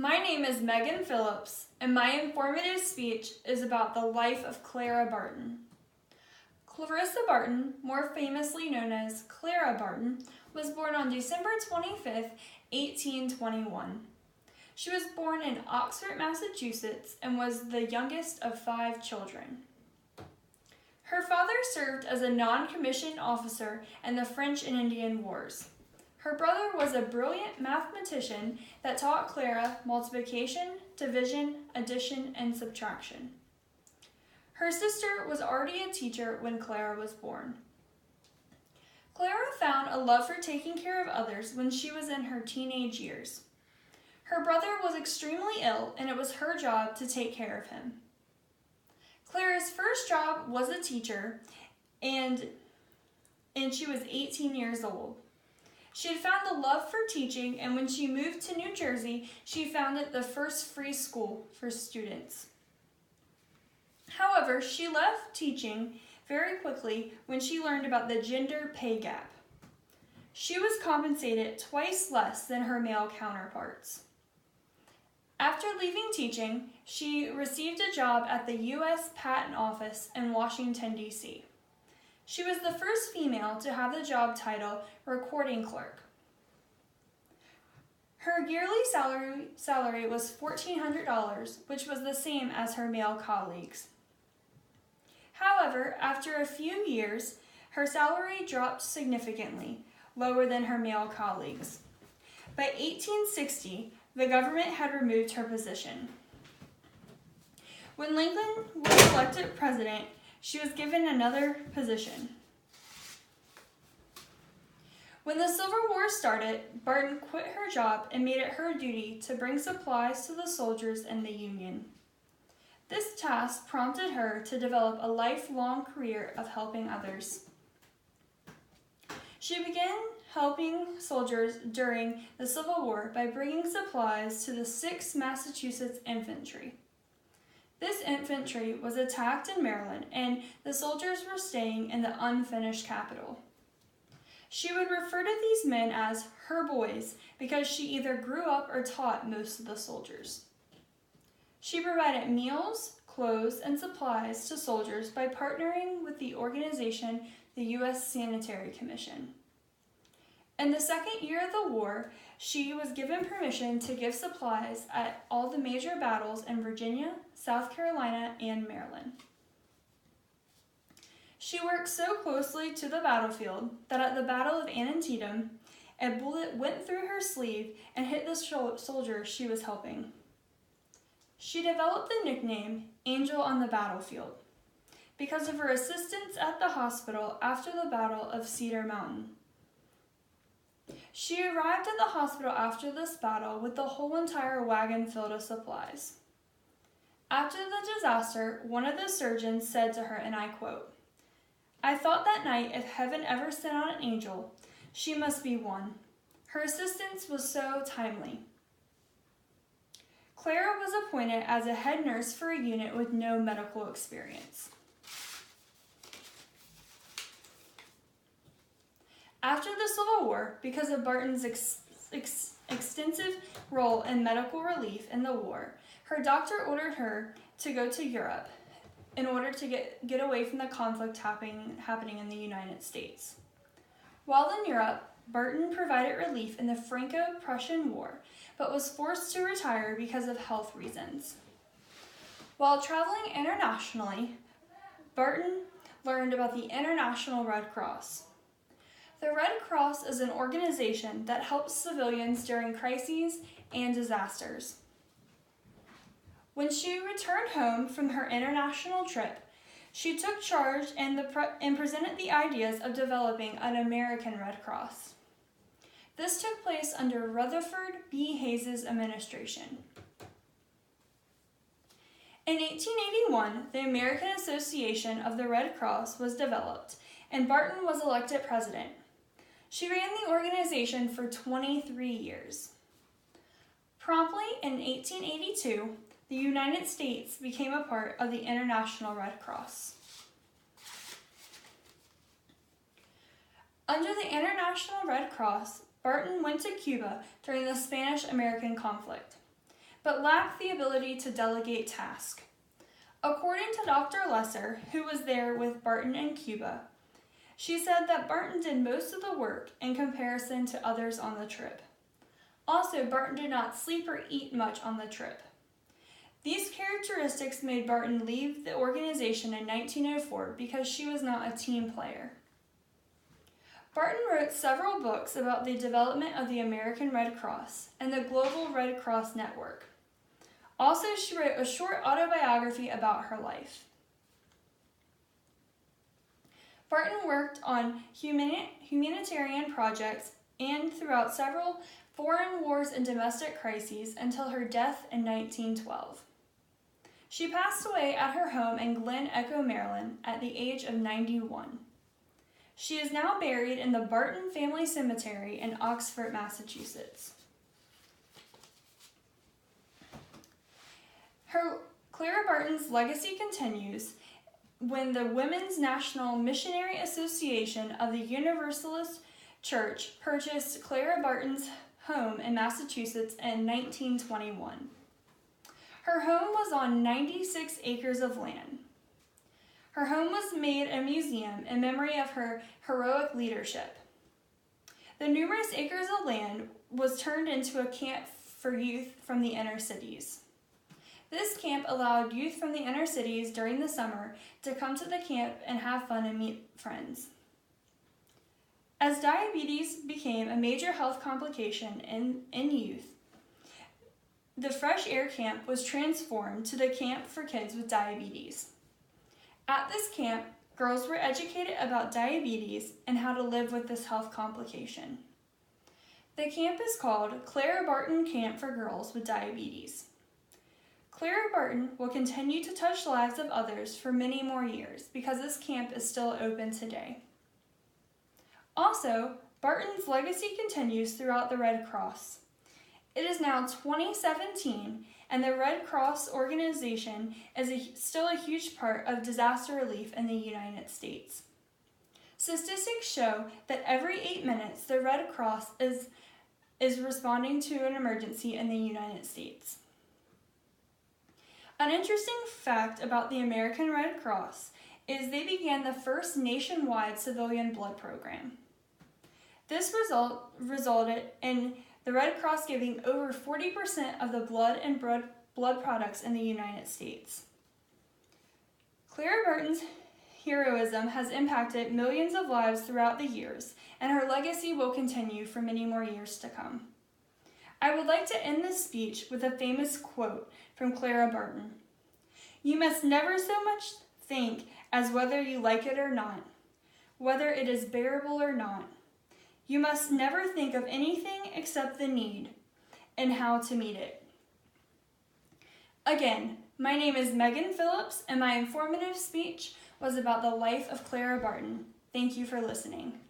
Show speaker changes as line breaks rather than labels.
My name is Megan Phillips, and my informative speech is about the life of Clara Barton. Clarissa Barton, more famously known as Clara Barton, was born on December 25, 1821. She was born in Oxford, Massachusetts, and was the youngest of 5 children. Her father served as a non-commissioned officer in the French and Indian Wars. Her brother was a brilliant mathematician that taught Clara multiplication, division, addition, and subtraction. Her sister was already a teacher when Clara was born. Clara found a love for taking care of others when she was in her teenage years. Her brother was extremely ill, and it was her job to take care of him. Clara's first job was a teacher, and she was 18 years old. She had found the love for teaching, and when she moved to New Jersey, she founded the first free school for students. However, she left teaching very quickly when she learned about the gender pay gap. She was compensated twice less than her male counterparts. After leaving teaching, she received a job at the U.S. Patent Office in Washington, D.C. She was the first female to have the job title recording clerk. Her yearly salary was $1,400, which was the same as her male colleagues. However, after a few years, her salary dropped significantly, lower than her male colleagues. By 1860, the government had removed her position. When Lincoln was elected president, she was given another position. When the Civil War started, Barton quit her job and made it her duty to bring supplies to the soldiers in the Union. This task prompted her to develop a lifelong career of helping others. She began helping soldiers during the Civil War by bringing supplies to the 6th Massachusetts Infantry. This infantry was attacked in Maryland, and the soldiers were staying in the unfinished capital. She would refer to these men as her boys because she either grew up or taught most of the soldiers. She provided meals, clothes, and supplies to soldiers by partnering with the organization, the U.S. Sanitary Commission. In the second year of the war, she was given permission to give supplies at all the major battles in Virginia, South Carolina, and Maryland. She worked so closely to the battlefield that at the Battle of Antietam, a bullet went through her sleeve and hit the soldier she was helping. She developed the nickname Angel on the Battlefield because of her assistance at the hospital after the Battle of Cedar Mountain. She arrived at the hospital after this battle with the whole entire wagon filled with supplies. After the disaster, one of the surgeons said to her, and I quote, "I thought that night if heaven ever sent out an angel, she must be one. Her assistance was so timely." Clara was appointed as a head nurse for a unit with no medical experience. After the Civil War, because of Barton's extensive role in medical relief in the war, her doctor ordered her to go to Europe in order to get away from the conflict happening in the United States. While in Europe, Barton provided relief in the Franco-Prussian War, but was forced to retire because of health reasons. While traveling internationally, Barton learned about the International Red Cross. The Red Cross is an organization that helps civilians during crises and disasters. When she returned home from her international trip, she took charge and presented the ideas of developing an American Red Cross. This took place under Rutherford B. Hayes' administration. In 1881, the American Association of the Red Cross was developed, and Barton was elected president. She ran the organization for 23 years. Promptly in 1882, the United States became a part of the International Red Cross. Under the International Red Cross, Barton went to Cuba during the Spanish-American conflict. but lacked the ability to delegate tasks. According to Dr. Lesser, who was there with Barton in Cuba, she said that Barton did most of the work in comparison to others on the trip. Also, Barton did not sleep or eat much on the trip. These characteristics made Barton leave the organization in 1904 because she was not a team player. Barton wrote several books about the development of the American Red Cross and the Global Red Cross Network. Also, she wrote a short autobiography about her life. Barton worked on humanitarian projects and throughout several foreign wars and domestic crises until her death in 1912. She passed away at her home in Glen Echo, Maryland at the age of 91. She is now buried in the Barton Family Cemetery in Oxford, Massachusetts. Clara Barton's legacy continues when the Women's National Missionary Association of the Universalist Church purchased Clara Barton's home in Massachusetts in 1921. Her home was on 96 acres of land. Her home was made a museum in memory of her heroic leadership. The numerous acres of land was turned into a camp for youth from the inner cities. This camp allowed youth from the inner cities during the summer to come to the camp and have fun and meet friends. As diabetes became a major health complication in youth, the Fresh Air Camp was transformed to the Camp for Kids with Diabetes. At this camp, girls were educated about diabetes and how to live with this health complication. The camp is called Clara Barton Camp for Girls with Diabetes. Clara Barton will continue to touch the lives of others for many more years because this camp is still open today. Also, Barton's legacy continues throughout the Red Cross. It is now 2017, and the Red Cross organization is still a huge part of disaster relief in the United States. Statistics show that every 8 minutes, the Red Cross is responding to an emergency in the United States. An interesting fact about the American Red Cross is they began the first nationwide civilian blood program. This resulted in the Red Cross giving over 40% of the blood and blood products in the United States. Clara Barton's heroism has impacted millions of lives throughout the years, and her legacy will continue for many more years to come. I would like to end this speech with a famous quote from Clara Barton. "You must never so much think as whether you like it or not, whether it is bearable or not. You must never think of anything except the need and how to meet it." Again, my name is Megan Phillips, and my informative speech was about the life of Clara Barton. Thank you for listening.